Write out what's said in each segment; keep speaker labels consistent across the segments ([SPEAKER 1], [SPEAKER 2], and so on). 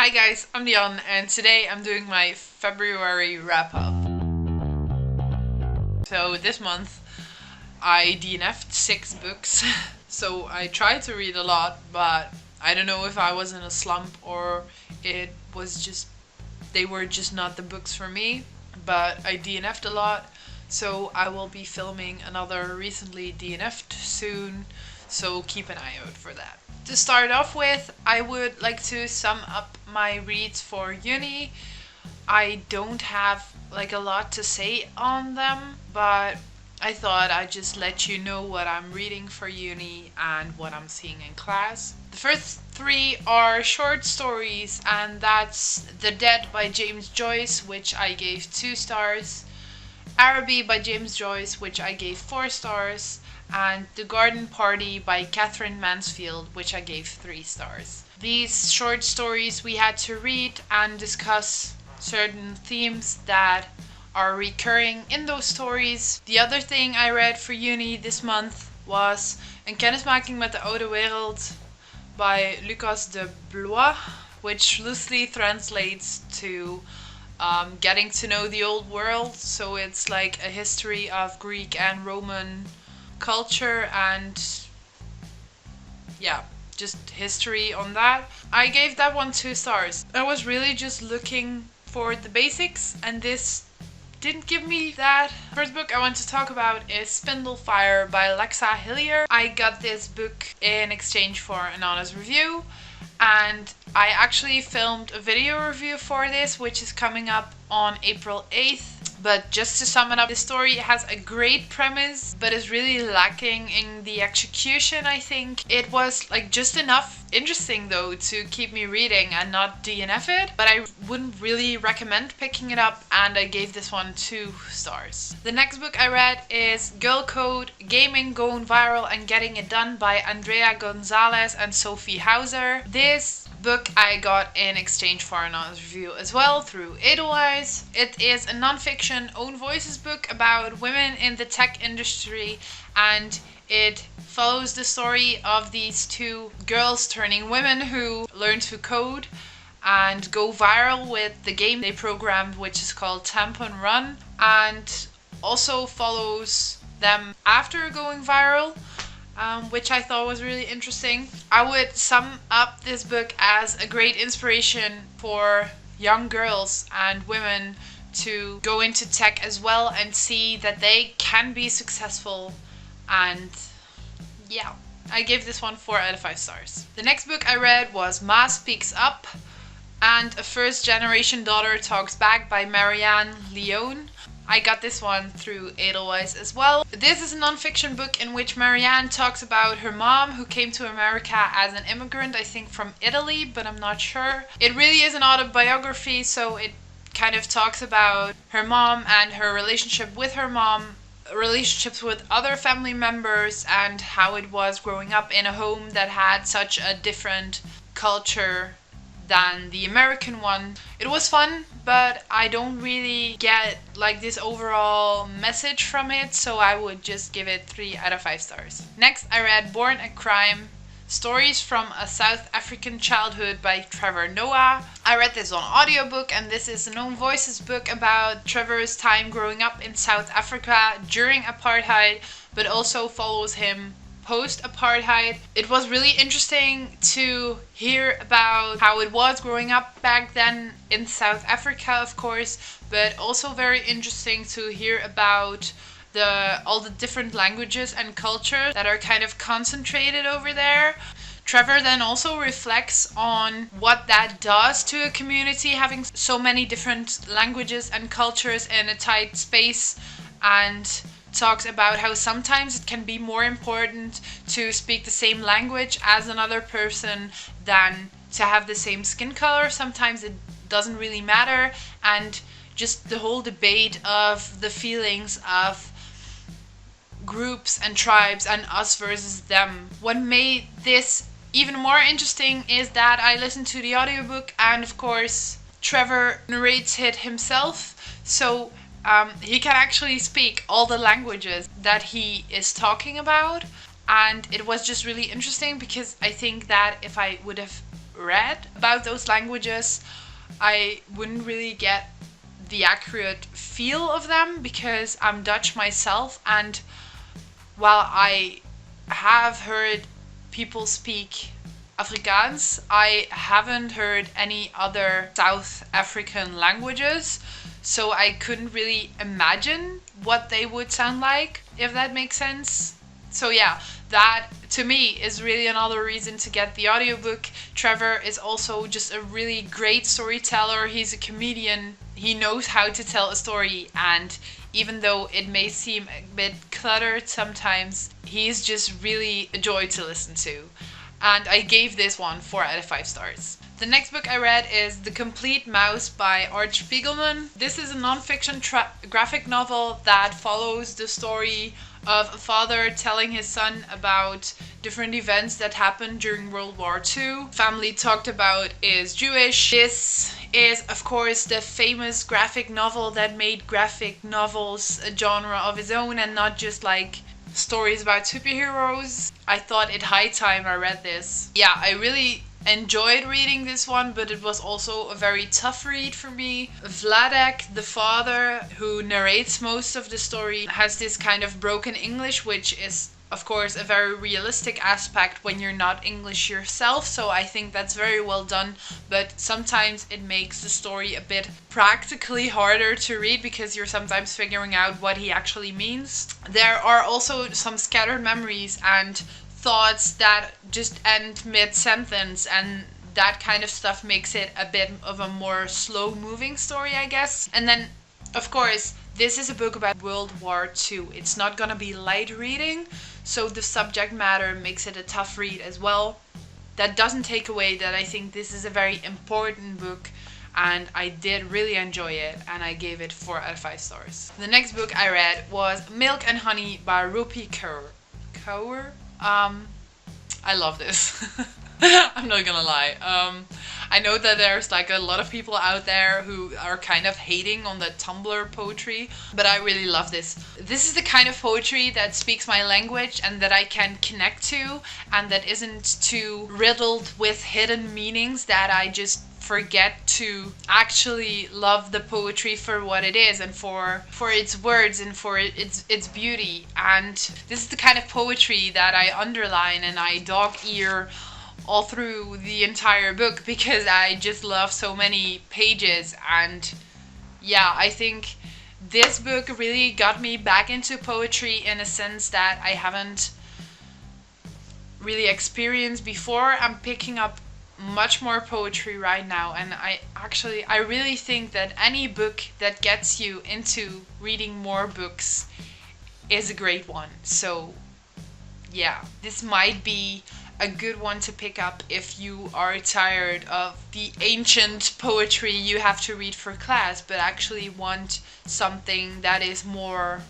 [SPEAKER 1] Hi guys, I'm Dion and today I'm doing my February wrap up. So this month I DNF'd 6 books. So I tried to read a lot, but I don't know if I was in a slump or it was just, they were just not the books for me. But I DNF'd a lot, so I will be filming another recently DNF'd soon, so keep an eye out for that. To start off with, I would like to sum up my reads for uni. I don't have like a lot to say on them, but I thought I'd just let you know what I'm reading for uni and what I'm seeing in class. The first 3 are short stories, and that's The Dead by James Joyce, which I gave 2 stars, Araby by James Joyce, which I gave 4 stars, and The Garden Party by Katherine Mansfield, which I gave 3 stars. These short stories we had to read and discuss certain themes that are recurring in those stories. The other thing I read for uni this month was Een kennismaking met de oude wereld by Lucas de Blois, which loosely translates to getting to know the old world. So it's like a history of Greek and Roman culture and yeah, just history on that. I gave that one 2 stars. I was really just looking for the basics and this didn't give me that. First book I want to talk about is Spindle Fire by Lexa Hillier. I got this book in exchange for an honest review, and I actually filmed a video review for this, which is coming up on April 8th. But just to sum it up, the story has a great premise, but is really lacking in the execution, I think. It was like just enough interesting though to keep me reading and not DNF it, but I wouldn't really recommend picking it up, and I gave this one 2 stars. The next book I read is Girl Code, Gaming, Going Viral and Getting It Done by Andrea Gonzalez and Sophie Hauser. This book I got in exchange for an honest review as well through Edelweiss. It is a non-fiction own voices book about women in the tech industry, and it follows the story of these 2 girls turning women who learn to code and go viral with the game they programmed, which is called Tampon Run, and also follows them after going viral, which I thought was really interesting. I would sum up this book as a great inspiration for young girls and women to go into tech as well and see that they can be successful, and yeah, I gave this one 4 out of 5 stars. The next book I read was Ma Speaks Up and A First Generation Daughter Talks Back by Marianne Leone. I got this one through Edelweiss as well. This is a non-fiction book in which Marianne talks about her mom, who came to America as an immigrant, I think from Italy, but I'm not sure. It really is an autobiography, so it kind of talks about her mom and her relationship with her mom, relationships with other family members, and how it was growing up in a home that had such a different culture than the American one. It was fun, but I don't really get like this overall message from it, so I would just give it 3 out of 5 stars. Next I read Born a Crime, Stories from a South African Childhood by Trevor Noah. I read this on audiobook, and this is an own voices book about Trevor's time growing up in South Africa during apartheid, but also follows him post-apartheid. It was really interesting to hear about how it was growing up back then in South Africa, of course, but also very interesting to hear about all the different languages and cultures that are kind of concentrated over there. Trevor then also reflects on what that does to a community, having so many different languages and cultures in a tight space, and talks about how sometimes it can be more important to speak the same language as another person than to have the same skin color. Sometimes it doesn't really matter, and just the whole debate of the feelings of groups and tribes and us versus them. What made this even more interesting is that I listened to the audiobook, and of course Trevor narrates it himself, so he can actually speak all the languages that he is talking about, and it was just really interesting because I think that if I would have read about those languages, I wouldn't really get the accurate feel of them because I'm Dutch myself, and while I have heard people speak Afrikaans, I haven't heard any other South African languages, so I couldn't really imagine what they would sound like, if that makes sense. So yeah, that to me is really another reason to get the audiobook. Trevor is also just a really great storyteller. He's a comedian. He knows how to tell a story, and even though it may seem a bit cluttered sometimes, he's just really a joy to listen to. And I gave this one 4 out of 5 stars. The next book I read is The Complete Mouse by Art Spiegelman. This is a non-fiction graphic novel that follows the story of a father telling his son about different events that happened during World War II. Family talked about is Jewish. This is, of course, the famous graphic novel that made graphic novels a genre of its own and not just like stories about superheroes. I thought it high time I read this. Yeah, I really enjoyed reading this one, but it was also a very tough read for me. Vladek, the father who narrates most of the story, has this kind of broken English, which is of course a very realistic aspect when you're not English yourself, so I think that's very well done, but sometimes it makes the story a bit practically harder to read because you're sometimes figuring out what he actually means. There are also some scattered memories and thoughts that just end mid-sentence, and that kind of stuff makes it a bit of a more slow-moving story, I guess. And then, of course, this is a book about World War II. It's not gonna be light reading, so the subject matter makes it a tough read as well. That doesn't take away that I think this is a very important book, and I did really enjoy it, and I gave it 4 out of 5 stars. The next book I read was Milk and Honey by Rupi Kaur. I love this. I'm not gonna lie. I know that there's like a lot of people out there who are kind of hating on the Tumblr poetry, but I really love this. This is the kind of poetry that speaks my language and that I can connect to, and that isn't too riddled with hidden meanings that I just forget to actually love the poetry for what it is and for its words and for its beauty. And this is the kind of poetry that I underline and I dog ear all through the entire book because I just love so many pages. And yeah, I think this book really got me back into poetry in a sense that I haven't really experienced before. I'm picking up much more poetry right now, and I really think that any book that gets you into reading more books is a great one. So yeah, this might be a good one to pick up if you are tired of the ancient poetry you have to read for class, but actually want something that is more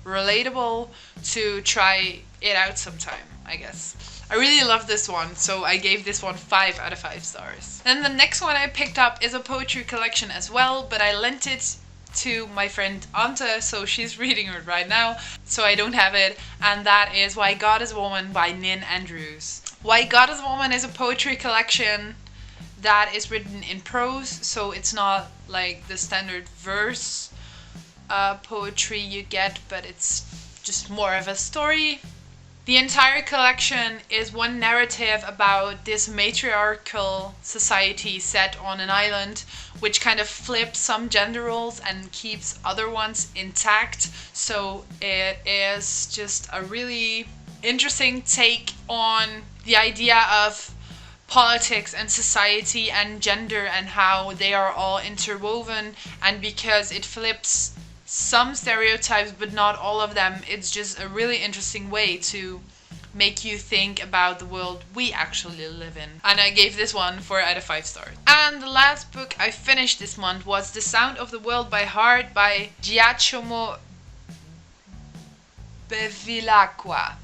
[SPEAKER 1] relatable to try it out sometime, I guess. I really love this one, so I gave this one 5 out of 5 stars. Then the next one I picked up is a poetry collection as well, but I lent it to my friend Ante, so she's reading it right now, so I don't have it, and that is Why God is a Woman by Nin Andrews. Why God is a Woman is a poetry collection that is written in prose, so it's not like the standard verse poetry you get, but it's just more of a story. The entire collection is one narrative about this matriarchal society set on an island, which kind of flips some gender roles and keeps other ones intact. So it is just a really interesting take on the idea of politics and society and gender and how they are all interwoven. And because it flips some stereotypes but not all of them, it's just a really interesting way to make you think about the world we actually live in. And I gave this one 4 out of 5 stars. And the last book I finished this month was The Sound of the World by Heart by Giacomo Bevilacqua.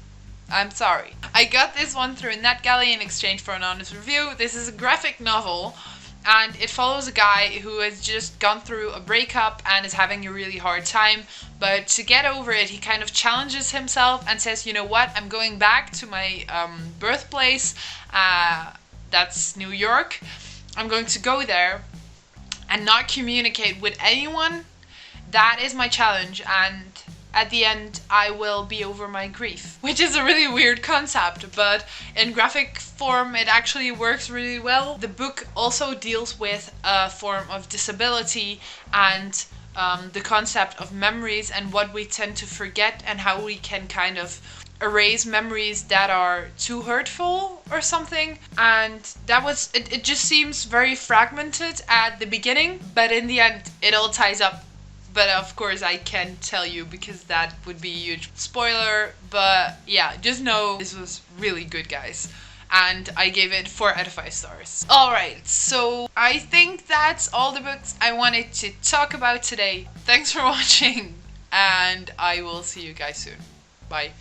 [SPEAKER 1] I'm sorry. I got this one through NetGalley in exchange for an honest review. This is a graphic novel, and it follows a guy who has just gone through a breakup and is having a really hard time. But to get over it, he kind of challenges himself and says, you know what, I'm going back to my birthplace That's New York. I'm going to go there and not communicate with anyone. That is my challenge, and at the end I will be over my grief, which is a really weird concept, but in graphic form it actually works really well. The book also deals with a form of disability and the concept of memories and what we tend to forget and how we can kind of erase memories that are too hurtful or something. And that was it just seems very fragmented at the beginning, but in the end it all ties up. But of course I can't tell you because that would be a huge spoiler. But yeah, just know this was really good, guys. And I gave it 4 out of 5 stars. Alright, so I think that's all the books I wanted to talk about today. Thanks for watching, and I will see you guys soon. Bye.